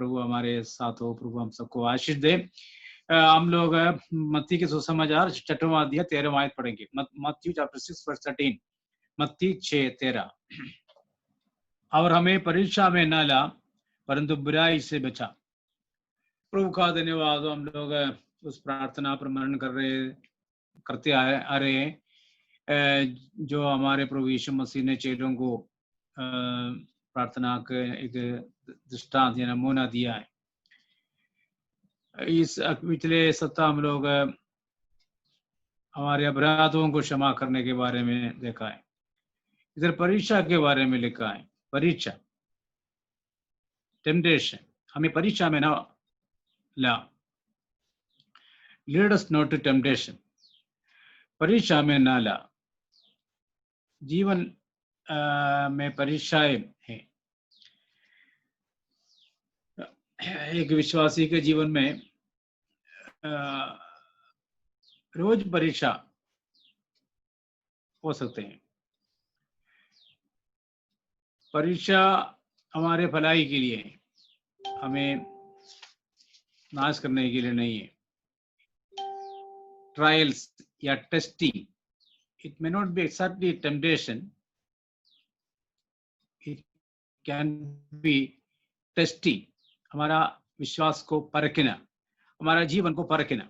प्रभु हमारे साथ हो, प्रभु हम सबको आशीष दे। हम लोग मत्ती के सुसमाचार 6वां अध्याय 13वां आयत पढ़ेंगे। मत्ती चैप्टर 6 वर्स 13, मत्ती 6:13। और हमें परीक्षा में न ला परंतु बुराई से बचा। प्रभु का धन्यवाद। हम लोग उस प्रार्थना पर मनन करते आ रहे हैं जो हमारे प्रभु यीशु मसीह ने चेलों को प्रार्थना का एक दृष्टांत या नमूना दिया है। इस पिछले सप्ताह हम लोग हमारे अपराधों को क्षमा करने के बारे में देखा है। इधर परीक्षा के बारे में लिखा है। परीक्षा, टेम्पटेशन, हमें परीक्षा में ना ला, lead us not to temptation, परीक्षा में ना ला। जीवन में परीक्षाएं हैं। एक विश्वासी के जीवन में रोज परीक्षा हो सकते हैं। परीक्षा हमारे भलाई के लिए है, हमें नाश करने के लिए नहीं है। ट्रायल्स या testing, it may not be exactly temptation, it can be testing, हमारा विश्वास को परखना, हमारा जीवन को परखना।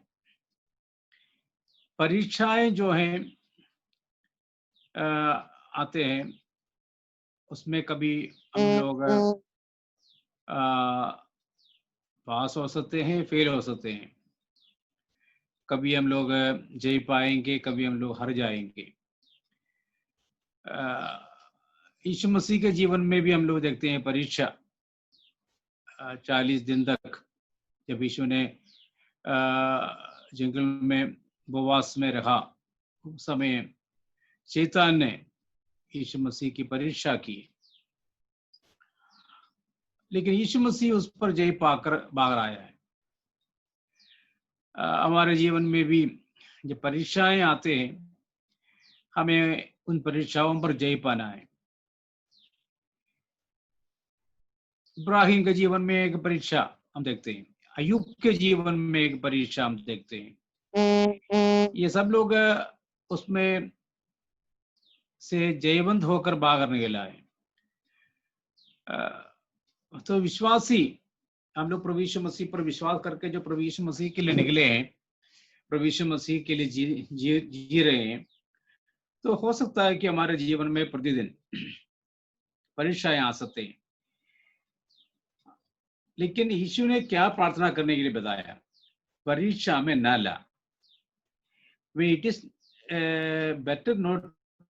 परीक्षाएं जो हैं आते हैं, उसमें कभी हम लोग पास हो सकते हैं, फेल हो सकते हैं। कभी हम लोग जय पाएंगे, कभी हम लोग हार जाएंगे। यीशु मसीह के जीवन में भी हम लोग देखते हैं परीक्षा। 40 दिन तक जब यीशु ने जंगल में उपवास में रहा, उस समय शैतान ने यीशु मसीह की परीक्षा की, लेकिन यीशु मसीह उस पर जय पाकर भाग आया है। हमारे जीवन में भी जब परीक्षाएं आते हैं, हमें उन परीक्षाओं पर जय पाना है। इब्राहिम के जीवन में एक परीक्षा हम देखते हैं, अय्यूब के जीवन में एक परीक्षा हम देखते हैं। ये सब लोग उसमें से जयवंत होकर भागने के लाए। तो विश्वासी, हम लोग प्रभु यीशु मसीह पर विश्वास करके जो प्रभु यीशु मसीह के लिए निकले हैं, प्रभु यीशु मसीह के लिए जी रहे हैं, तो हो सकता है कि हमारे जीवन में प्रतिदिन परीक्षाएं आ सकते हैं। लेकिन यीशु ने क्या प्रार्थना करने के लिए बताया? परीक्षा में न ला। It is better not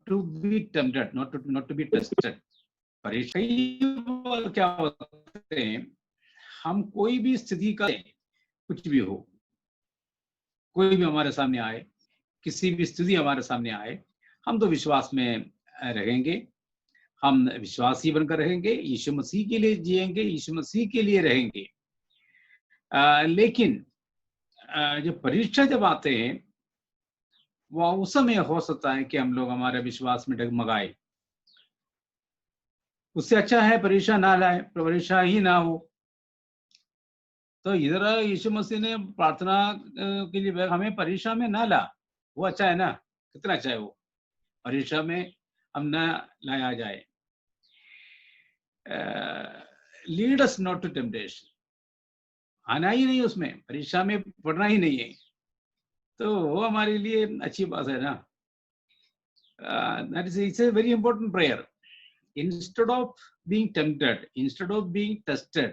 to be tempted, not to be tested. परीक्षा क्या होते हैं, हम कोई भी स्थिति का, कुछ भी हो, कोई भी हमारे सामने आए, किसी भी स्थिति हमारे सामने आए, हम तो विश्वास में रहेंगे, हम विश्वासी बनकर रहेंगे, यीशु मसीह के लिए जिएंगे, यीशु मसीह के लिए रहेंगे। लेकिन जो परीक्षा जब आते हैं, वह उस समय हो सकता है कि हम लोग हमारे विश्वास में डगमगाए। उससे अच्छा है परीक्षा ना लाए, परीक्षा ही ना हो। तो इधर यीशु मसीह ने प्रार्थना के लिए हमें परीक्षा में ना ला, वो अच्छा है ना? कितना अच्छा है वो, परीक्षा में हम ना लाया जाए। Lead us not to temptation, आना ही नहीं, उसमें परीक्षा में पढ़ना ही नहीं है, तो वो हमारे लिए अच्छी बात है ना। That is it's a very important prayer. Instead of being tempted, instead of being tested,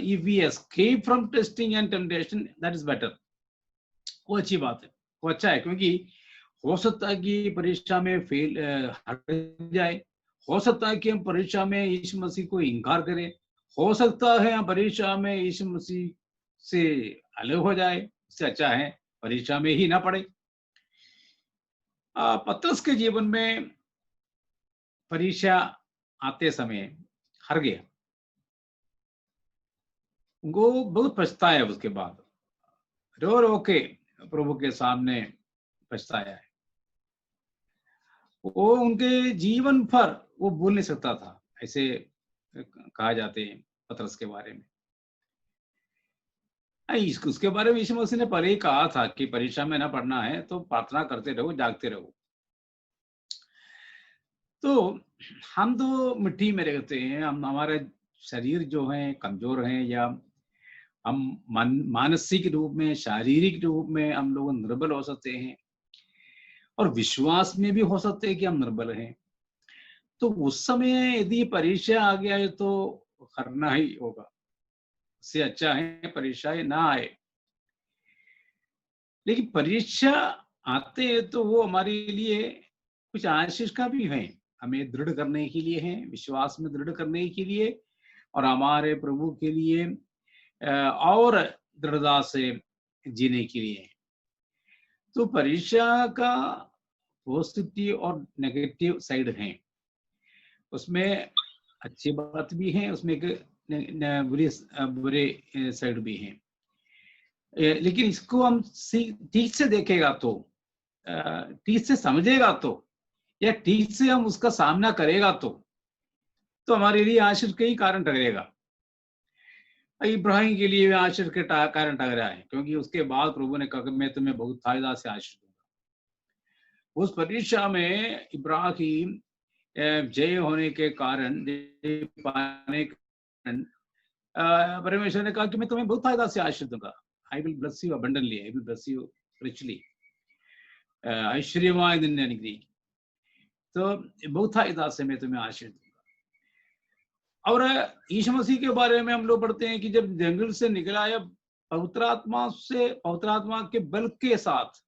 if we escape from testing and temptation, that is better. वो अच्छी बात है, वो अच्छा है, क्योंकि हो सकता है कि परीक्षा में फेल हट जाए, हो सकता है कि हम परीक्षा में यीशु मसीह को इनकार करें, हो सकता है हम परीक्षा में यीशु मसीह से अलग हो जाए। इससे अच्छा है परीक्षा में ही ना पड़े। पतरस के जीवन में परीक्षा आते समय हार गया, उनको बहुत पछताया। उसके बाद रो रो के प्रभु के सामने पछताया है। वो उनके जीवन भर वो भूल नहीं सकता था, ऐसे कहा जाते हैं। पतरस के बारे में। उसके बारे में यीशु मसीह ने पहले ही कहा था कि परीक्षा में ना पढ़ना है तो प्रार्थना करते रहो, जागते रहो। तो हम तो मिट्टी में रहते हैं, हम हमारे शरीर जो है कमजोर हैं, या हम मानसिक रूप में, शारीरिक रूप में हम लोग निर्बल हो सकते हैं, और विश्वास में भी हो सकते हैं कि हम निर्बल हैं। तो उस समय यदि परीक्षा आ गया है तो करना ही होगा। उससे अच्छा है परीक्षा ना आए। लेकिन परीक्षा आते हैं तो वो हमारे लिए कुछ आशीष का भी है, हमें दृढ़ करने के लिए है, विश्वास में दृढ़ करने के लिए, और हमारे प्रभु के लिए और दृढ़ता से जीने के लिए। तो परीक्षा का पॉजिटिव और नेगेटिव साइड है, उसमें अच्छी बात भी है, उसमें एक बुरे साइड भी है। लेकिन इसको हम ठीक से देखेगा तो, ठीक से समझेगा तो, या ठीक से हम उसका सामना करेगा तो हमारे लिए आशीष का ही कारण ठहरेगा। इब्राहिम के लिए आशीष के कारण ठहरा है, क्योंकि उसके बाद प्रभु ने कहा कि मैं तुम्हें बहुत फायदा से आशीष दूंगा। उस परीक्षा में इब्राहिम जय होने के कारण, पाने के कारण, परमेश्वर ने कहा कि मैं तुम्हें बहुत फायदा से आशीष दूंगा। I will bless you abundantly, I will bless you richly, ऐश्वर्यमय दिन अनुग्रह, तो बहुत फायदा से मैं तुम्हें आशीष दूंगा। और यीशु मसीह के बारे में हम लोग पढ़ते हैं कि जब जंगल से निकला आया, पवित्र आत्मा के बल के साथ,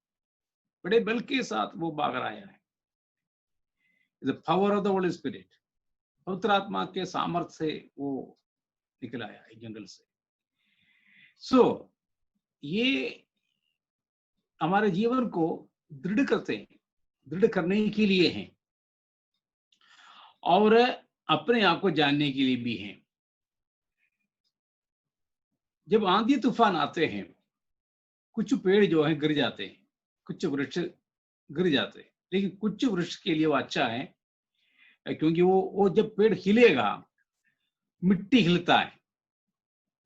बड़े बल के साथ वो भाग आया है। The power of the Holi spirit, पवित्र आत्मा के सामर्थ्य से वो निकल आया है जंगल से। सो ये हमारे जीवन को दृढ़ करते हैं, दृढ़ करने के लिए हैं, और अपने आप को जानने के लिए भी हैं। जब आंधी तूफान आते हैं, कुछ पेड़ जो है गिर जाते हैं, कुछ वृक्ष गिर जाते हैं, लेकिन कुछ वृक्ष के लिए वो अच्छा है, क्योंकि वो जब पेड़ हिलेगा, मिट्टी हिलता है।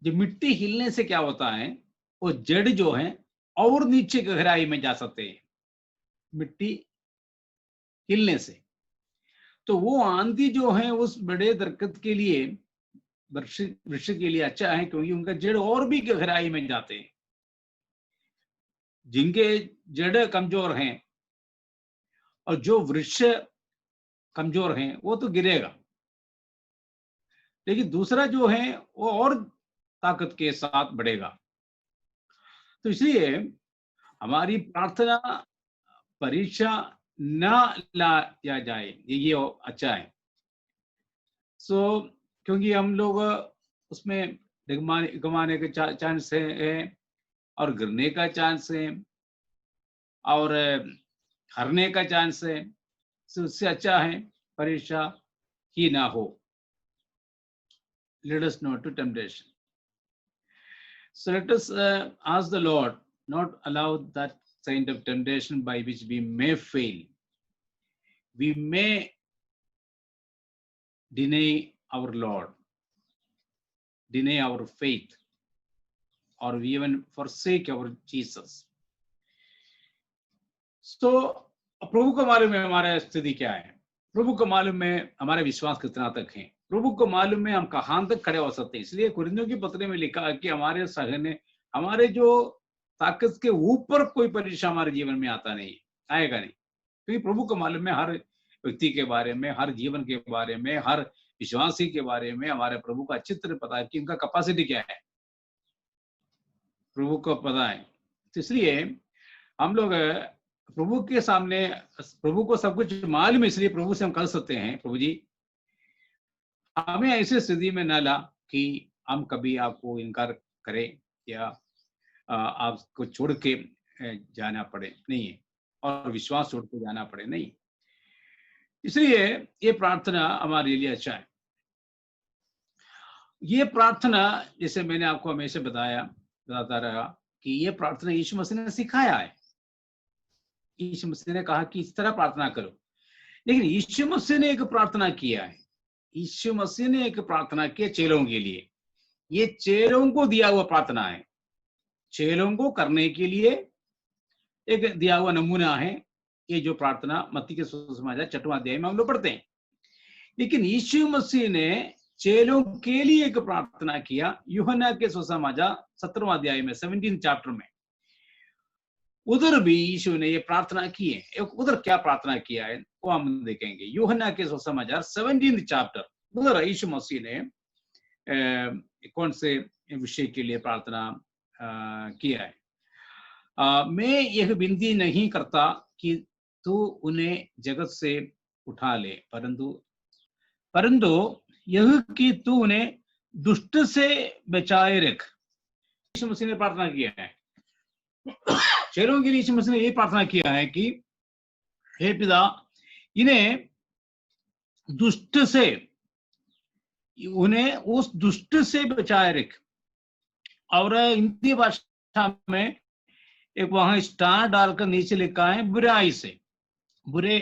जब मिट्टी हिलने से क्या होता है, वो जड़ जो है और नीचे गहराई में जा सकते हैं, मिट्टी हिलने से। तो वो आंधी जो है उस बड़े दरख्त के लिए, वृक्ष के लिए अच्छा है, क्योंकि उनका जड़ और भी गहराई में जाते हैं। जिनके जड़ कमजोर हैं और जो वृक्ष कमजोर हैं वो तो गिरेगा, लेकिन दूसरा जो है वो और ताकत के साथ बढ़ेगा। तो इसलिए हमारी प्रार्थना परीक्षा ना लाया जाए, ये अच्छा है। क्योंकि हम लोग उसमें गंवाने के चांस है, और गिरने का चांस है, और हारने का चांस है। उससे अच्छा है परीक्षा ही ना हो। Let us not to temptation. So let us ask the Lord not allow that kind of temptation by which we may fail. We may deny our Lord, deny our faith, or we even forsake our Jesus. So प्रभु को मालूम है हमारा स्थिति क्या है, प्रभु को मालूम है हमारा विश्वास कितना तक है, प्रभु को मालूम है हम कहां तक खड़े हो सकते हैं। इसलिए कुरिन्थियों की पत्री में लिखा है कि हमारे सहने, हमारे जो ताकत के ऊपर कोई परीक्षा हमारे जीवन में आता नहीं, आएगा नहीं, क्योंकि प्रभु को मालूम है हर व्यक्ति के बारे में, हर जीवन के बारे में, हर विश्वासी के बारे में हमारे प्रभु को अच्छी तरह पता है कि उनका कैपेसिटी क्या है, प्रभु को पता है। तो इसलिए हम लोग प्रभु के सामने, प्रभु को सब कुछ मालूम है, इसलिए प्रभु से हम कह सकते हैं, प्रभु जी हमें ऐसी स्थिति में न ला कि हम कभी आपको इनकार करें या आपको छोड़ के जाना पड़े, नहीं है, और विश्वास छोड़ के जाना पड़े, नहीं। इसलिए ये प्रार्थना हमारे लिए अच्छा है। ये प्रार्थना जैसे मैंने आपको हमेशा बताता रहा कि ये प्रार्थना यीशु मसीह ने सिखाया है। यीशु मसीह ने कहा कि इस तरह प्रार्थना करो, लेकिन यीशु मसीह ने एक प्रार्थना किया है, यीशु मसीह ने एक प्रार्थना किया चेलों के लिए, ये चेलों को दिया हुआ प्रार्थना है, चेलों को करने के लिए एक दिया हुआ नमूना है। ये जो प्रार्थना मत्ती के सुसमाचार 6वां अध्याय में हम लोग पढ़ते हैं। लेकिन यीशु मसीह ने चेलों के लिए एक प्रार्थना किया यूहन्ना के सुसमाचार 17वां अध्याय में, 17 चैप्टर में। उधर भी यीशु ने ये प्रार्थना की है। उधर क्या प्रार्थना किया है वो हम देखेंगे। यूहन्ना के सुसमाचार 17 चैप्टर, उधर यीशु मसीह ने कौन से विषय के लिए प्रार्थना किया है। मैं यह विनती नहीं करता कि तू उन्हें जगत से उठा ले, परंतु यह कि तू उन्हें दुष्ट से बचाए रख। यीशु मसीह ने प्रार्थना किया है, चेलों के लिए यीशु मसीह ने यह प्रार्थना किया है कि हे पिता, इन्हें दुष्ट से, उन्हें उस दुष्ट से बचाए रख। और हिंदी भाषा में एक वहां स्टार डालकर नीचे लिखा है बुराई से, बुरे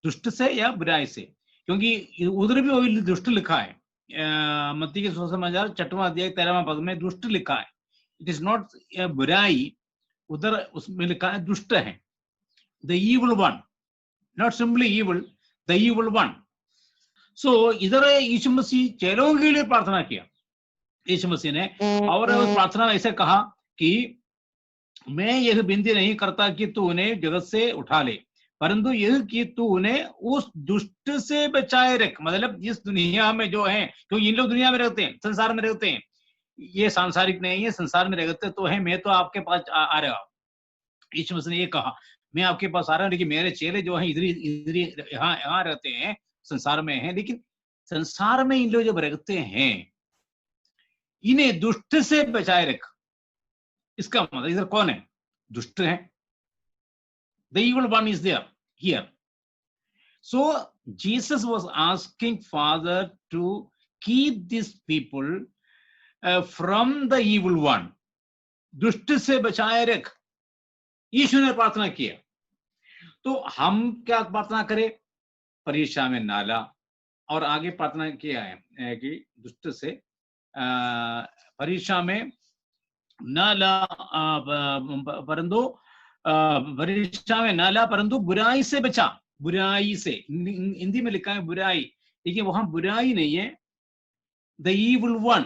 दुष्ट से या बुराई से, क्योंकि उधर भी वही दुष्ट लिखा है। मत्ती के सुसमाचार 6वां अध्याय 13वां पद में दुष्ट लिखा है। इट इज नॉट बुराई, उधर उसमें लिखा है दुष्ट है, the evil one, not simply evil, the evil one. So इधर यीशु मसीह चेलों के लिए प्रार्थना किया यीशु मसीह ने, और उस प्रार्थना में ऐसे कहा कि मैं यह विनती नहीं करता कि तू उन्हें जगत से उठा ले, परंतु यह कि तू उन्हें उस दुष्ट से बचाए रख। मतलब इस दुनिया में जो है, क्योंकि इन लोग दुनिया में रहते हैं, संसार में रहते हैं, ये सांसारिक नहीं है, संसार में रहते तो है। मैं तो आपके पास आ रहा हूं, यीशु मसीह ने ये कहा, मैं आपके पास आ रहा हूं, लेकिन मेरे चेले जो है इधर यहाँ रहते हैं, संसार में है, लेकिन संसार में इन लोग जब रहते हैं, इन्हें दुष्ट से बचाए रख। इसका मतलब इधर कौन है? दुष्ट है। The evil one is there here. So Jesus was asking Father to keep these people from the evil one. दुष्ट से बचाए रख, यीशु ने प्रार्थना किया। तो हम क्या प्रार्थना करें? परीक्षा में नाला, और आगे प्रार्थना किया है कि दुष्ट से परीक्षा में नाला, परंतु परीक्षा में नाला, परंतु बुराई से बचा। बुराई से, हिंदी में लिखा है बुराई, लेकिन वहां बुराई नहीं है, द ईविल वन,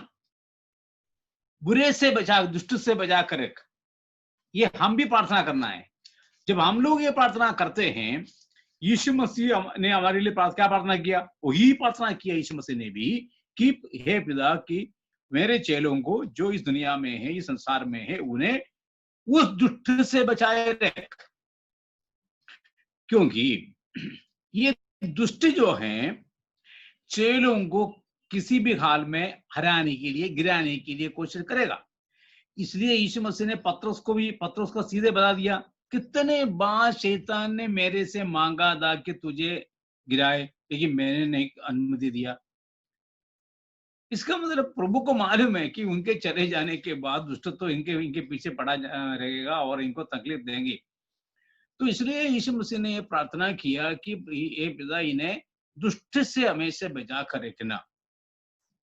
बुरे से बचा, दुष्ट से बचा कर रख। ये हम भी प्रार्थना करना है। जब हम लोग ये प्रार्थना करते हैं, यीशु मसीह ने हमारे लिए क्या प्रार्थना किया? वही प्रार्थना किया यीशु मसीह ने भी कि हे पिता, कि मेरे चेलों को जो इस दुनिया में है, इस संसार में है, उन्हें उस दुष्ट से बचाए रख। क्योंकि ये दुष्ट जो है चेलों को किसी भी हाल में हराने के लिए, गिराने के लिए कोशिश करेगा। इसलिए यीशु मसीह ने पतरस को सीधे बता दिया, कितने बार शैतान ने मेरे से मांगा था कि तुझे गिराए, लेकिन मैंने नहीं अनुमति दिया। इसका मतलब प्रभु को मालूम है कि उनके चले जाने के बाद दुष्ट तो इनके पीछे पड़ा रहेगा और इनको तकलीफ देंगे। तो इसलिए यीशु मसीह ने यह प्रार्थना किया कि ये पिता, इन्हें दुष्ट से हमेशा बचा कर रखना।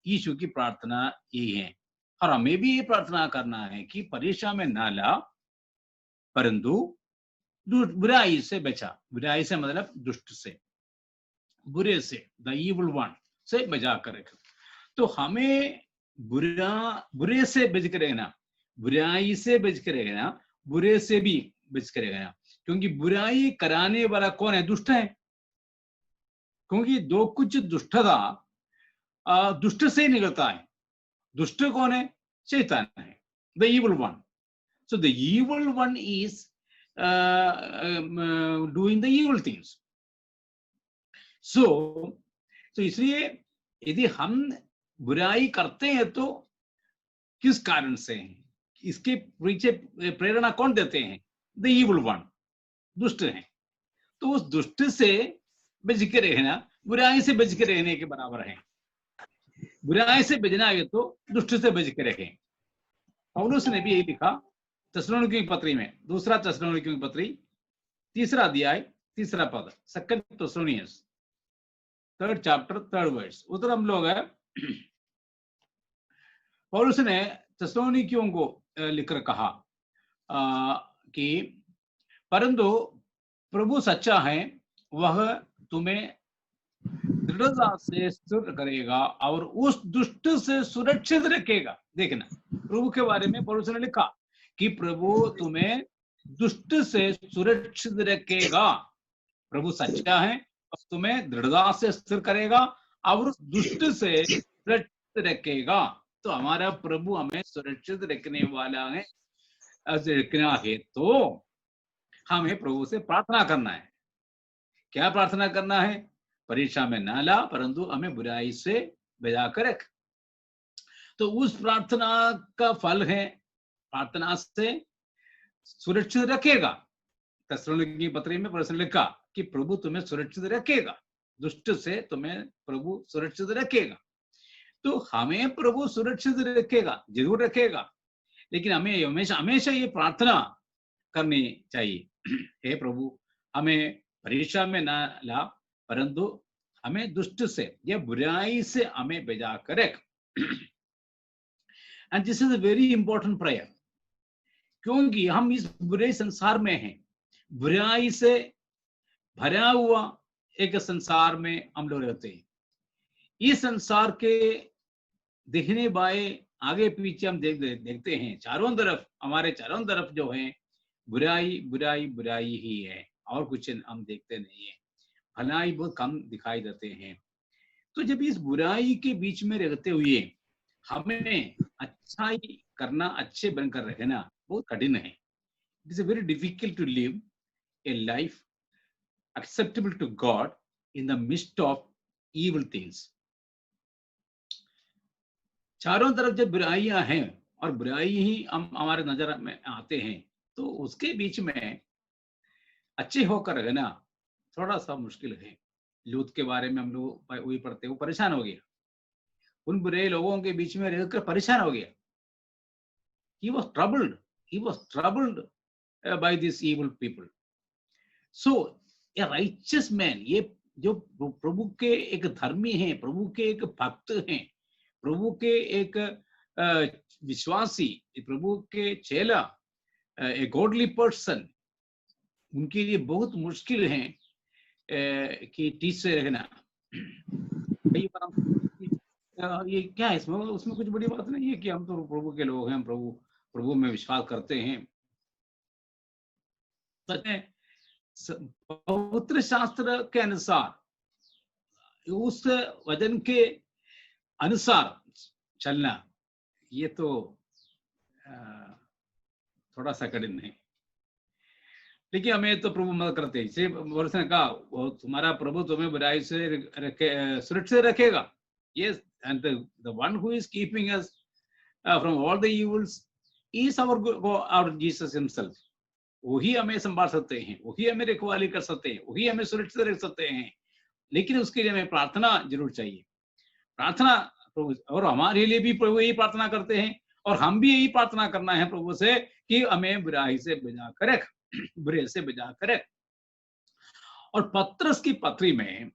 यीशु की प्रार्थना यही है, और हमें भी ये प्रार्थना करना है कि परीक्षा में ना ला, परंतु बुराई से बचा। बुराई से मतलब दुष्ट से, बुरे से, द ईविल वन से बचा कर रखना। तो हमें बुरे से बच कर रहना, बुराई से बच कर रहना, बुरे से भी बच कर रहना। क्योंकि बुराई कराने वाला कौन है? दुष्ट है। क्योंकि दो कुछ दुष्टता दुष्ट से निकलता है। दुष्ट कौन है? शैतान है, the evil one. So the evil one is doing the evil things. So इसलिए यदि हम बुराई करते हैं तो किस कारण से हैं? इसके पीछे प्रेरणा कौन देते हैं? द ईविल वन, दुष्ट है। तो उस दुष्ट से बच के रहना बुराई से बच के रहने के बराबर है। बुराई से बचना है तो दुष्ट से बच के रहे। पौलुस ने भी यही लिखा थिस्सलुनीकियों की पत्री में, दूसरा थिस्सलुनीकियों की पत्री 3 अध्याय 3 पद, 2 Thessalonians 3rd chapter 3rd verse। उधर हम लोग है पौलुस ने थिस्सलुनीकियों को लिखकर कहा कि परंतु प्रभु सच्चा है, वह तुम्हें दृढ़ता से स्थिर करेगा और उस दुष्ट से सुरक्षित रखेगा। देखना, प्रभु के बारे में पौलुस ने लिखा कि प्रभु तुम्हें दुष्ट से सुरक्षित रखेगा। प्रभु सच्चा है और तुम्हें दृढ़ता से स्थिर करेगा और उस दुष्ट से सुरक्षित रखेगा। तो हमारा प्रभु हमें सुरक्षित रखने वाला है, रखना है तो हमें प्रभु से प्रार्थना करना है। क्या प्रार्थना करना है? परीक्षा में ना ला, परंतु हमें बुराई से बचा कर रख। तो उस प्रार्थना का फल है, प्रार्थना से सुरक्षित रखेगा। थिस्सलुनीकी पत्री में पौलुस ने लिखा कि प्रभु तुम्हें सुरक्षित रखेगा, दुष्ट से तुम्हें प्रभु सुरक्षित रखेगा। तो हमें प्रभु सुरक्षित रखेगा, जरूर रखेगा, लेकिन हमें हमेशा हमेशा ये प्रार्थना करनी चाहिए, हे प्रभु हमें परीक्षा में ना ला, परंतु हमें दुष्ट से या बुराई से हमें बचा कर रख। And this is a very important prayer, क्योंकि हम इस बुरे संसार में हैं, बुराई से भरा हुआ एक संसार में हम लोग रहते हैं। इस संसार के देखने बाएं आगे पीछे हम देखते हैं, चारों तरफ, हमारे चारों तरफ जो है बुराई बुराई बुराई ही है, और कुछ हम देखते नहीं है, भलाई बहुत कम दिखाई देते हैं। तो जब इस बुराई के बीच में रहते हुए हमें अच्छाई करना, अच्छे बनकर रहना बहुत कठिन है। It is very difficult to live a life acceptable to God in the midst of evil things. चारों तरफ जब बुराइयां हैं और बुराई ही हम हमारे नजर में आते हैं, तो उसके बीच में अच्छे होकर रहना थोड़ा सा मुश्किल है। लूत के बारे में हम लोग वही पढ़ते, वो परेशान हो गया, उन बुरे लोगों के बीच में रहकर परेशान हो गया। He was troubled by these evil people. So a righteous man, ये जो प्रभु के एक धर्मी हैं, प्रभु के एक भक्त हैं, प्रभु के एक विश्वासी, प्रभु के चेला, ए गॉडली पर्सन, उनके लिए बहुत मुश्किल है कि ठीक से रहना। कई बार ये क्या है, इसमें उसमें कुछ बड़ी बात नहीं है कि हम तो प्रभु के लोग हैं, प्रभु में विश्वास करते हैं। पवित्र शास्त्र के अनुसार, उस वचन के अनुसार चलना, ये तो थोड़ा सा कठिन है, लेकिन हमें तो प्रभु मदद करते हैं। इसलिए पौलुस ने कहा, वो तुम्हारा प्रभु तुम्हें बुराई से सुरक्षित रखेगा। Yes, and the one who is keeping us from all the evils is our Jesus himself. वही हमें संभाल सकते हैं, वही हमें रखवाली कर सकते हैं, वही हमें सुरक्षित रख सकते हैं, लेकिन उसके लिए हमें प्रार्थना जरूर चाहिए। प्रार्थना प्रभु, और हमारे लिए भी प्रभु यही प्रार्थना करते हैं, और हम भी यही प्रार्थना करना है प्रभु से कि हमें बुराई से बचा कर रख, बुरे से बचा कर रख। और पत्रस की पत्री में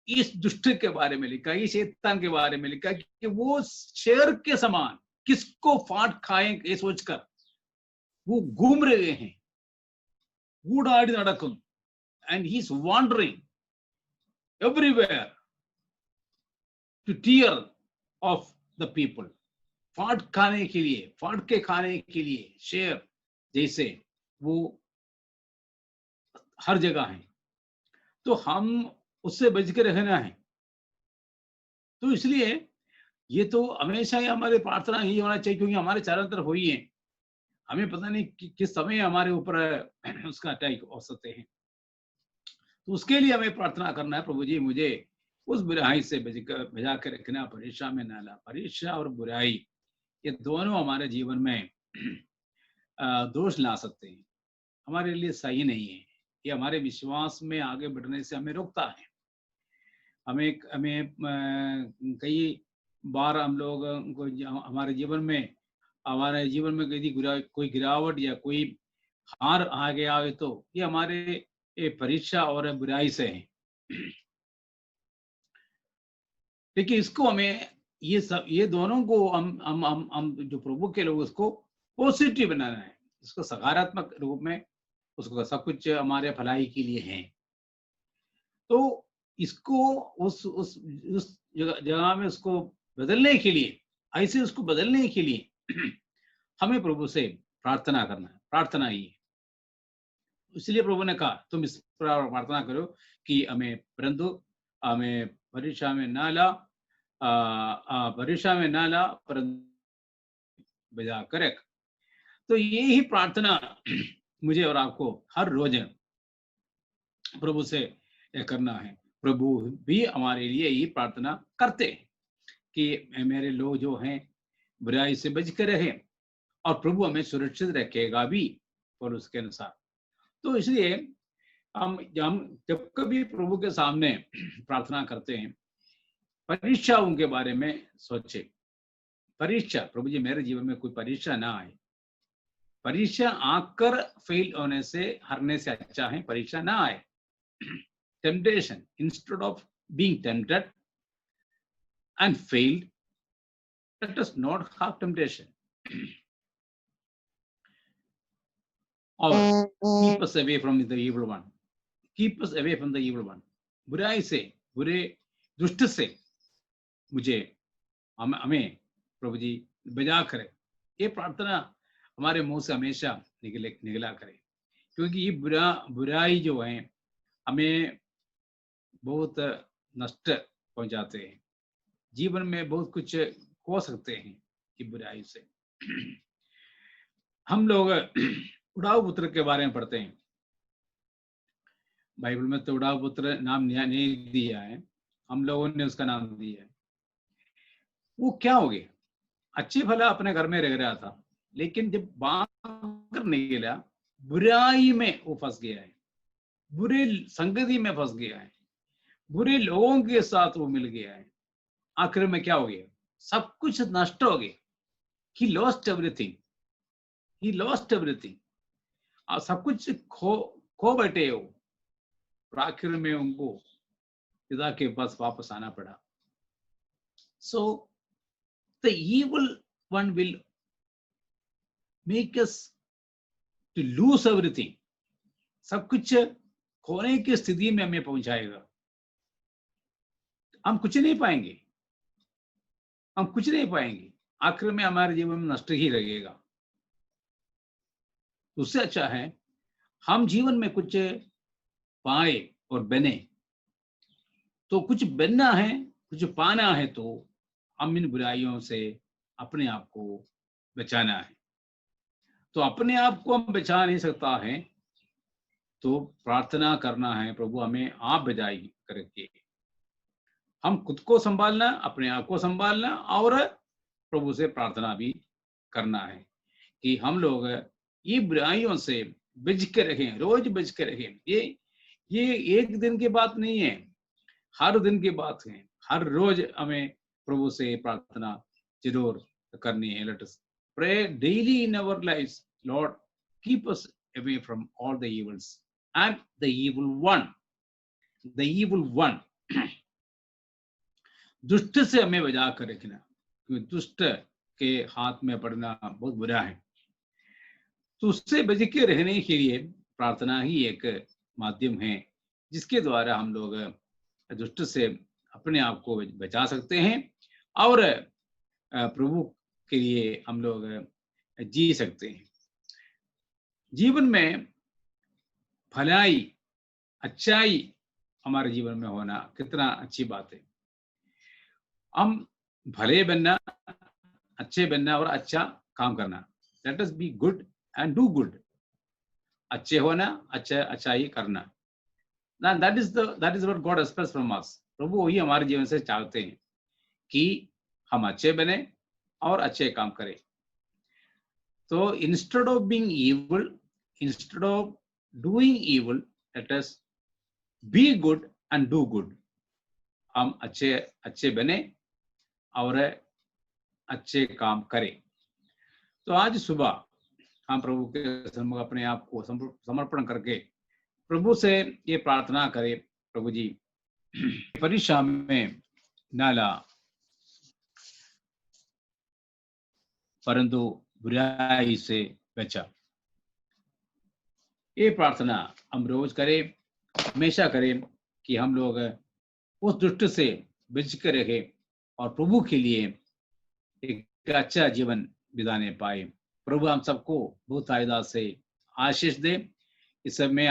इस दुष्ट के बारे में लिखा, इस शैतान के बारे में लिखा कि वो शेर के समान किसको फाड़ खाएं ये सोचकर वो घूम रहे हैं, ഊടാടി നടക്കുന്നു, and he is wandering everywhere to tear of the people. फाड़ खाने के लिए, फाड़ के खाने के लिए शेर जैसे वो हर जगह है। तो हम उससे बच के रहना है। तो इसलिए ये तो हमेशा ही हमारी प्रार्थना ही होना चाहिए, क्योंकि हमारे चारों तरफ हुई है, हमें पता नहीं किस समय हमारे ऊपर उसका अटैक हो सकते हैं। तो उसके लिए हमें प्रार्थना करना है, प्रभु जी मुझे उस बुराई से बचा कर रखना, परीक्षा में ना ला। परीक्षा और बुराई ये दोनों हमारे जीवन में दोष ला सकते हैं, हमारे लिए सही नहीं है। ये हमारे विश्वास में आगे बढ़ने से हमें रोकता है। हमें कई बार हम लोग हमारे जीवन में यदि कोई गिरावट या कोई हार आ गया है, तो ये हमारे परीक्षा और बुराई से है। लेकिन इसको हमें ये दोनों को हम जो प्रभु के लोग उसको पॉजिटिव बनाना है, इसको सकारात्मक रूप में, उसको सब कुछ हमारे भलाई के लिए है। तो इसको उस जगह में उसको बदलने के लिए, ऐसे उसको बदलने के लिए हमें प्रभु से प्रार्थना करना है। प्रार्थना ही है। इसलिए प्रभु ने कहा तुम इस प्रकार प्रार्थना करो कि हमें, परंतु हमें परीक्षा में ना ला, परीक्षा में ना ला परंतु बजा करे। तो ये ही प्रार्थना मुझे और आपको हर रोज प्रभु से करना है। प्रभु भी हमारे लिए ये प्रार्थना करते हैं कि मेरे लोग जो हैं बुराई से बच कर रहे, और प्रभु हमें सुरक्षित रखेगा भी और उसके अनुसार। तो इसलिए हम जब कभी प्रभु के सामने प्रार्थना करते हैं, परीक्षाओं के बारे में सोचे। परीक्षा, प्रभु जी मेरे जीवन में कोई परीक्षा ना आए। परीक्षा आकर फेल होने से, हारने से अच्छा है परीक्षा ना आए। Temptation, instead of being tempted and failed, let us not have temptation. Or keep us away from the evil one. Keep us away from the evil one. बुराई से, बुरे दुष्ट से मुझे, हमें प्रभु जी बचा करे। ये प्रार्थना हमारे मुंह से हमेशा निकला करे, क्योंकि ये बुराई जो है हमें बहुत नष्ट पहुंचाते हैं। जीवन में बहुत कुछ खो सकते हैं कि बुराई से। हम लोग उड़ाऊ पुत्र के बारे में पढ़ते हैं। बाइबल में तो उड़ाऊ पुत्र नाम नहीं दिया है, हम लोगों ने उसका नाम दिया है। वो क्या हो गया? अच्छे भला अपने घर में रह रहा था, लेकिन जब बाहर निकला बुराई में वो फंस गया है, बुरे संगति में फंस गया है, बुरे लोगों के साथ वो मिल गया है। आखिर में क्या हो गया? सब कुछ नष्ट हो गया। He lost everything. He lost everything. सब कुछ खो बैठे हो। आखिर में उनको पिता के पास वापस आना पड़ा। So the evil one will make us to lose everything. सब कुछ खोने की स्थिति में हमें पहुंचाएगा। हम कुछ नहीं पाएंगे, हम कुछ नहीं पाएंगे। आखिर में हमारे जीवन में नष्ट ही लगेगा। उससे अच्छा है हम जीवन में कुछ पाए और बने। तो कुछ बनना है, कुछ पाना है, तो हम इन बुराइयों से अपने आप को बचाना है। तो अपने आप को हम बचा नहीं सकता है, तो प्रार्थना करना है, प्रभु हमें आप बचाई करके। हम खुद को संभालना, अपने आप को संभालना, और प्रभु से प्रार्थना भी करना है कि हम लोग ये बुराइयों से बच के रहें, रोज बच के रहें। ये एक दिन की बात नहीं है, हर दिन की बात है। हर रोज हमें प्रभु से प्रार्थना जरूर करनी है। Let us pray daily in our lives, lord keep us away from all the evils and the evil one. The evil one, दुष्ट से हमें बचा कर रखना, क्योंकि दुष्ट के हाथ में पड़ना बहुत बुरा है। तो उससे बच के रहने के लिए प्रार्थना ही एक माध्यम है, जिसके द्वारा हम लोग दुष्ट से अपने आप को बचा सकते हैं और प्रभु के लिए हम लोग जी सकते हैं। जीवन में भलाई, अच्छाई हमारे जीवन में होना कितना अच्छी बात है। हम भले बनना, अच्छे बनना और अच्छा काम करना। Let us be good and do good. अच्छे होना, अच्छाई करना। That is what God expects from us. प्रभु वही हमारे जीवन से चाहते हैं कि हम अच्छे बने और अच्छे काम करें। तो instead of being evil, instead of doing evil, let us be good and do good. हम अच्छे बने और अच्छे काम करें। तो आज सुबह हम प्रभु के सम्मुख अपने आप को समर्पण करके प्रभु से ये प्रार्थना करें, प्रभु जी परीक्षा में ना ला, परंतु बुराई से बचा। ये प्रार्थना हम रोज करें, हमेशा करें कि हम लोग उस दुष्ट से बच कर रहे और प्रभु के लिए एक अच्छा जीवन बिताने पाए। प्रभु हम सबको बहुत फायदा से आशीष दे। इस सब में